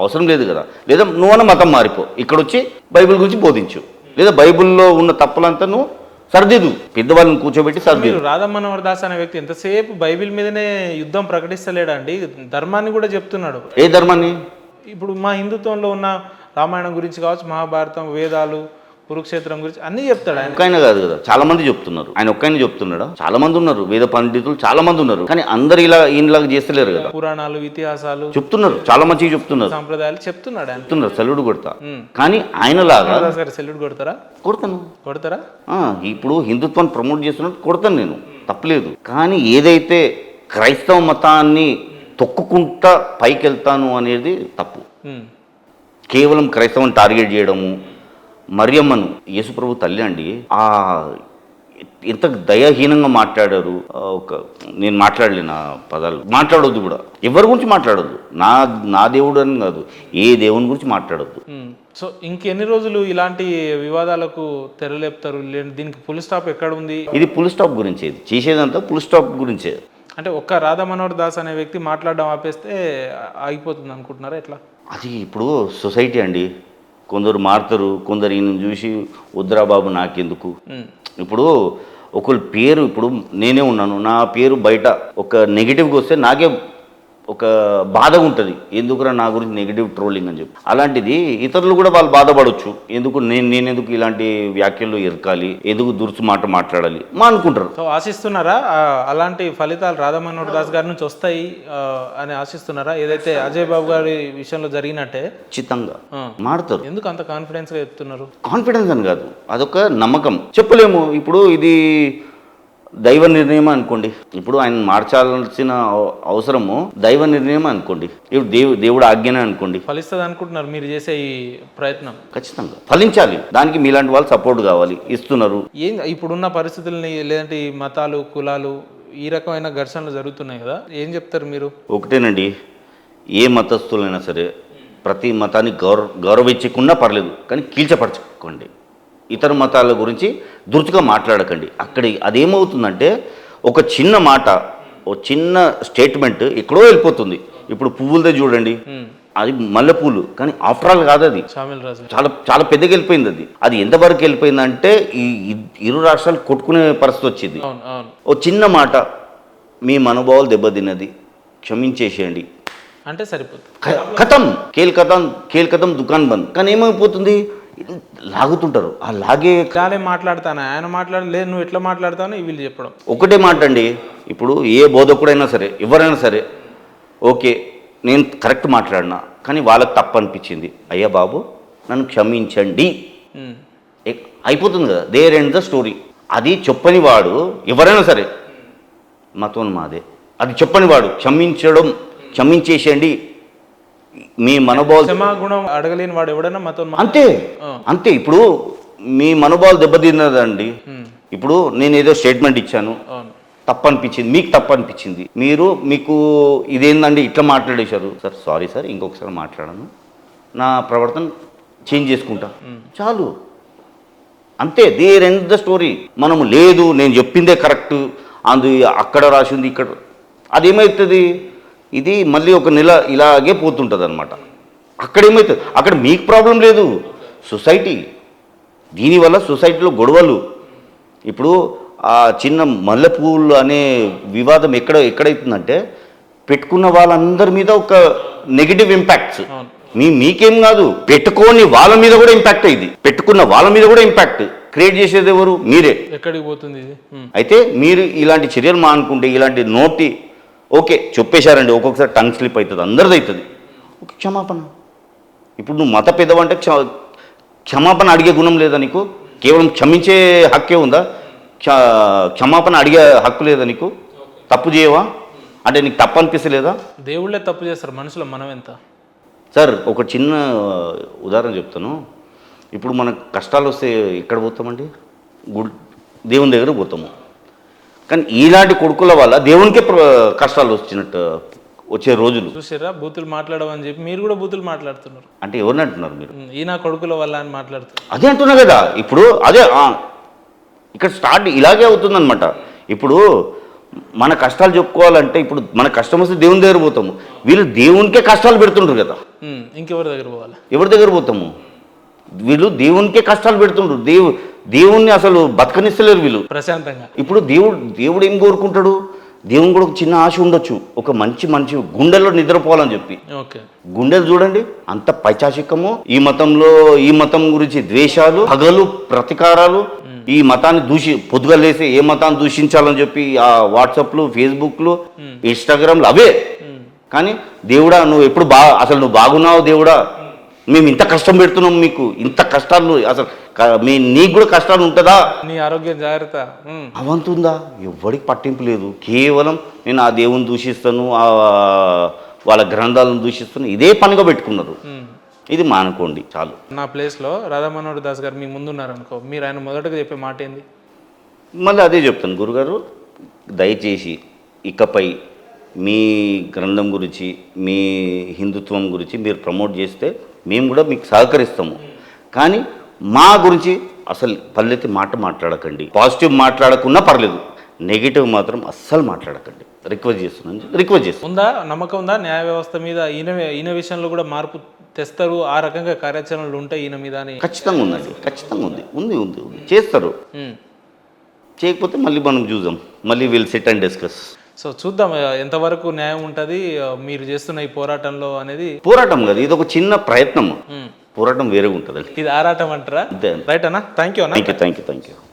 అవసరం లేదు కదా. లేదా నువ్వన్న మతం మారిపో, ఇక్కడ వచ్చి బైబిల్ గురించి బోధించు, లేదా బైబిల్లో ఉన్న తప్పులంతా నువ్వు సర్దిదు, పెద్దవాళ్ళని కూర్చోబెట్టి సర్దిదు. రాధా మనోహర్ దాస్ అనే వ్యక్తి ఎంతసేపు బైబిల్ మీదనే యుద్ధం ప్రకటిస్తలేడా అండి? ధర్మాన్ని కూడా చెప్తున్నాడు. ఏ ధర్మాన్ని? ఇప్పుడు మా హిందుత్వంలో ఉన్న రామాయణం గురించి కావచ్చు, మహాభారతం, వేదాలు, కురుక్షేత్రం గురించి అన్నీ చెప్తాడు ఆయన. ఒక్కైనా కాదు కదా, చాలా మంది చెప్తున్నారు. ఆయన ఒక్కైనా చెప్తున్నాడా? చాలా మంది ఉన్నారు, వేద పండితులు చాలా మంది ఉన్నారు. కానీ అందరు ఈయనలాగా చేస్తలేరు కదా. పురాణాలు, ఇతిహాసాలు చెప్తున్నారు, చాలా మంచిగా చెప్తున్నారు, సాంప్రదాయాలు చెప్తున్నాడు ఆయన. చెప్తున్నారు. సెల్లుడు కొడతా. కానీ ఆయనలాగా సెల్యూట్ కొడతారా? కొడతారా? ఇప్పుడు హిందుత్వాన్ని ప్రమోట్ చేస్తున్నట్టు కొడతాను నేను, తప్పలేదు. కానీ ఏదైతే క్రైస్తవ మతాన్ని తొక్కుకుంటా పైకి వెళ్తాను అనేది తప్పు. కేవలం క్రైస్తవం టార్గెట్ చేయడము. మరియమ్మను, యేసుప్రభు తల్లి అండి, ఎంత దయాహీనంగా మాట్లాడారు. నేను మాట్లాడలేను ఆ పదాలు, మాట్లాడొద్దు కూడా, ఎవరి గురించి మాట్లాడొద్దు. నా దేవుడు అని కాదు, ఏ దేవుని గురించి మాట్లాడొద్దు. సో ఇంకెన్ని రోజులు ఇలాంటి వివాదాలకు తెరలేపుతారు? దీనికి ఫుల్ స్టాప్ ఎక్కడ ఉంది? ఇది ఫుల్ స్టాప్ గురించి, ఇది చేసేదంతా ఫుల్ స్టాప్ గురించే. అంటే ఒక్క రాధా మనోహర్ దాస్ అనే వ్యక్తి మాట్లాడడం ఆపేస్తే ఆగిపోతుంది అనుకుంటున్నారా? ఎట్లా? అది ఇప్పుడు సొసైటీ అండి, కొందరు మారుతారు, కొందరు ఈయన చూసి వద్దురా బాబు నాకెందుకు. ఇప్పుడు ఒకరి పేరు, ఇప్పుడు నేనే ఉన్నాను, నా పేరు బయట ఒక నెగిటివ్గా వస్తే నాకే ఒక బాధగా ఉంటుంది, ఎందుకురా నా గురించి నెగిటివ్ ట్రోలింగ్ అని చెప్పి. అలాంటిది ఇతరులు కూడా వాళ్ళు బాధపడవచ్చు, ఎందుకు నేనెందుకు ఇలాంటి వ్యాఖ్యలు ఎరకాలి, ఎందుకు దురుసు మాట మాట్లాడాలి మా అనుకుంటారు. సో ఆశిస్తున్నారా అలాంటి ఫలితాలు రాధా మనోహర్ దాస్ గారి నుంచి వస్తాయి అని ఆశిస్తున్నారా? ఏదైతే అజయ్ బాబు గారి విషయంలో జరిగినట్టే ఖచ్చితంగా మారుతారు. ఎందుకు అంత కాన్ఫిడెన్స్గా చెప్తున్నారు? కాన్ఫిడెన్స్ అని కాదు, అదొక నమ్మకం. చెప్పలేము, ఇప్పుడు ఇది దైవ నిర్ణయం అనుకోండి. ఇప్పుడు ఆయన మార్చాల్సిన అవసరము దైవ నిర్ణయం అనుకోండి, ఇప్పుడు దేవుడు ఆజ్ఞనే అనుకోండి. ఫలిస్తుంది అనుకుంటున్నారు మీరు చేసే ఈ ప్రయత్నం? ఖచ్చితంగా ఫలించాలి, దానికి మీలాంటి వాళ్ళు సపోర్ట్ కావాలి, ఇస్తున్నారు. ఇప్పుడున్న పరిస్థితులని, లేదంటే ఈ మతాలు, కులాలు, ఈ రకమైన ఘర్షణలు జరుగుతున్నాయి కదా, ఏం చెప్తారు మీరు? ఒకటేనండి, ఏ మతస్థులైనా సరే ప్రతి మతాన్ని గౌరవించకుండా పర్లేదు, కానీ కీల్చపరచుకోండి. ఇతర మతాల గురించి దురుసుగా మాట్లాడకండి. అక్కడ అదేమవుతుందంటే ఒక చిన్న మాట, ఒక చిన్న స్టేట్మెంట్ ఎక్కడో వెళ్ళిపోతుంది. ఇప్పుడు పువ్వులదే చూడండి, అది మల్లెపూలు, కానీ ఆఫ్టర్ ఆల్ కాదు, అది చాలా చాలా పెద్దగా వెళ్ళిపోయింది. అది ఎంతవరకు వెళ్ళిపోయిందంటే ఈ ఇరు రాష్ట్రాలు కొట్టుకునే పరిస్థితి వచ్చింది. ఓ చిన్న మాట మీ మనోభావాలు దెబ్బతిన్నది, క్షమించేసేయండి అంటే సరిపోతుంది. ఖతం, కేల్ కథం దుకాన్ బంద్. కానీ ఏమైపోతుంది, లాగుతుంటారు. ఆ లాగే మాట్లాడతాను, ఆయన మాట్లాడలేదు, నువ్వు ఎట్లా మాట్లాడతాను వీళ్ళు చెప్పడం ఒకటే మాట అండి. ఇప్పుడు ఏ బోధకుడైనా సరే, ఎవరైనా సరే, ఓకే నేను కరెక్ట్ మాట్లాడినా కానీ వాళ్ళకి తప్పు అనిపించింది, అయ్యా బాబు నన్ను క్షమించండి, అయిపోతుంది కదా, దేర్ ఎండ్ ద స్టోరీ. అది చెప్పని వాడు ఎవరైనా సరే, మతం మాదే, అది చెప్పని వాడు క్షమించేసేయండి, మీ మనోభావాలు, క్షమాగుణం అడగలేని వాడు ఎవడైనా మతం అంతే. ఇప్పుడు మీ మనోభావాలు దెబ్బతిన్నదండి. ఇప్పుడు నేను ఏదో స్టేట్మెంట్ ఇచ్చాను, తప్పు అనిపించింది, మీకు తప్పు అనిపించింది, మీకు ఇదేందండి ఇట్లా మాట్లాడేశారు, సార్ సారీ సార్, ఇంకొకసారి మాట్లాడను, నా ప్రవర్తన చేంజ్ చేసుకుంటా, చాలు, అంతే. There end the story. మనము లేదు నేను చెప్పిందే కరెక్ట్, అక్కడ రాసింది ఇక్కడ, అదేమవుతుంది, ఇది మళ్ళీ ఒక నెల ఇలాగే పోతుంటుంది అనమాట. అక్కడేమవుతుంది, అక్కడ మీకు ప్రాబ్లం లేదు, సొసైటీ, దీనివల్ల సొసైటీలో గొడవలు. ఇప్పుడు ఆ చిన్న మల్లెపూలు అనే వివాదం ఎక్కడైతుందంటే పెట్టుకున్న వాళ్ళందరి మీద ఒక నెగిటివ్ ఇంపాక్ట్స్, మీకేం కాదు, పెట్టుకోని వాళ్ళ మీద కూడా ఇంపాక్ట్ అయింది, పెట్టుకున్న వాళ్ళ మీద కూడా ఇంపాక్ట్ క్రియేట్ చేసేది ఎవరు, మీరే. ఎక్కడికి పోతుంది అయితే మీరు ఇలాంటి చర్యలు మానుకుంటే, ఇలాంటి నోటి ఓకే చెప్పేశారండి, ఒక్కొక్కసారి టంగ్ స్లిప్ అవుతుంది, అందరిది అవుతుంది, ఓకే క్షమాపణ. ఇప్పుడు నువ్వు మత పెద్దవంటే క్షమాపణ అడిగే గుణం లేదా నీకు? కేవలం క్షమించే హక్కే ఉందా? క్షమాపణ అడిగే హక్కు లేదా నీకు? తప్పు చేయవా అంటే నీకు తప్పు అనిపిస్తలేదా? దేవుళ్ళే తప్పు చేస్తారు, మనుషులు మనం ఎంత? సార్ ఒక చిన్న ఉదాహరణ చెప్తాను. ఇప్పుడు మనకు కష్టాలు వస్తే ఎక్కడ పోతామండి? దేవుని దగ్గర పోతాము. కానీ ఈనాటి కొడుకుల వల్ల దేవునికే కష్టాలు వచ్చే రోజులు చూసారా? బూతులు మాట్లాడమని చెప్పి మీరు కూడా బూతులు మాట్లాడుతున్నారు. అంటే ఎవరిని అంటున్నారు మీరు? ఈయన కొడుకుల వల్ల అని మాట్లాడుతున్నారు. అదే అంటున్నా కదా. ఇప్పుడు అదే ఇక్కడ స్టార్ట్ ఇలాగే అవుతుందన్నమాట. ఇప్పుడు మన కష్టాలు చెప్పుకోవాలంటే ఇప్పుడు మన కష్టం వస్తే దేవుని దగ్గర పోతాము, వీళ్ళు దేవునికే కష్టాలు పెడుతుండ్రు కదా, ఇంకెవరి దగ్గర పోవాలి? ఎవరి దగ్గర పోతాము? వీళ్ళు దేవునికే కష్టాలు పెడుతుండ్రు, దేవుణ్ణి అసలు బతకనిస్తలేరు వీళ్ళు ప్రశాంతంగా. ఇప్పుడు దేవుడు ఏం కోరుకుంటాడు? దేవుని కూడా ఒక చిన్న ఆశ ఉండొచ్చు, ఒక మంచి గుండెల్లో నిద్రపోవాలని చెప్పి. ఓకే, గుండెలు చూడండి అంత పైచాచికము, ఈ మతం గురించి ద్వేషాలు, పగలు, ప్రతీకారాలు, ఈ మతాన్ని పొద్దుగా లేసి ఏ మతాన్ని దూషించాలని చెప్పి ఆ వాట్సాప్లు, ఫేస్బుక్లు, ఇన్స్టాగ్రామ్లు అవే. కానీ దేవుడా నువ్వు ఎప్పుడు అసలు నువ్వు బాగున్నావు దేవుడా, మేము ఇంత కష్టం పెడుతున్నాం, మీకు ఇంత కష్టాలు, అసలు నీకు కూడా కష్టాలు ఉంటుందా, నీ ఆరోగ్యం జాగ్రత్త అవంతుందా? ఎవరికి పట్టింపు లేదు. కేవలం నేను ఆ దేవుని దూషిస్తాను, వాళ్ళ గ్రంథాలను దూషిస్తాను, ఇదే పనిగా పెట్టుకున్నారు. ఇది మానుకోండి చాలు. నా ప్లేస్లో రాధామనోహర్ దాస్ గారు మీ ముందున్నారు అనుకో, మీరు ఆయన మొదటగా చెప్పే మాట ఏంది? మళ్ళీ అదే చెప్తాను, గురుగారు దయచేసి ఇకపై మీ గ్రంథం గురించి, మీ హిందుత్వం గురించి మీరు ప్రమోట్ చేస్తే మేము కూడా మీకు సహకరిస్తాము, కానీ మా గురించి అసలు పల్లెత్తి మాట్లాడకండి. పాజిటివ్ మాట్లాడకున్నా పర్లేదు, నెగిటివ్ మాత్రం అస్సలు మాట్లాడకండి, రిక్వెస్ట్ చేస్తున్నాను. ఉందా నమ్మకం ఉందా న్యాయ వ్యవస్థ మీద? ఈయన విషయంలో కూడా మార్పు తెస్తారు, ఆ రకంగా కార్యాచరణలు ఉంటాయి ఈయన మీద అని? ఖచ్చితంగా ఉందండి, ఖచ్చితంగా ఉంది చేస్తారు. చేయకపోతే మళ్ళీ మనం చూద్దాం, మళ్ళీ will SIT and discuss. So చూద్దాం ఎంతవరకు న్యాయం ఉంటుంది మీరు చేస్తున్న ఈ పోరాటంలో అనేది. పోరాటం కాదు, ఇది ఒక చిన్న ప్రయత్నం, పోరాటం వేరే ఉంటుందండి. ఇది ఆరాటం అంటారా? రైట్ అన్న, థ్యాంక్ యూ అన్న. Thank you.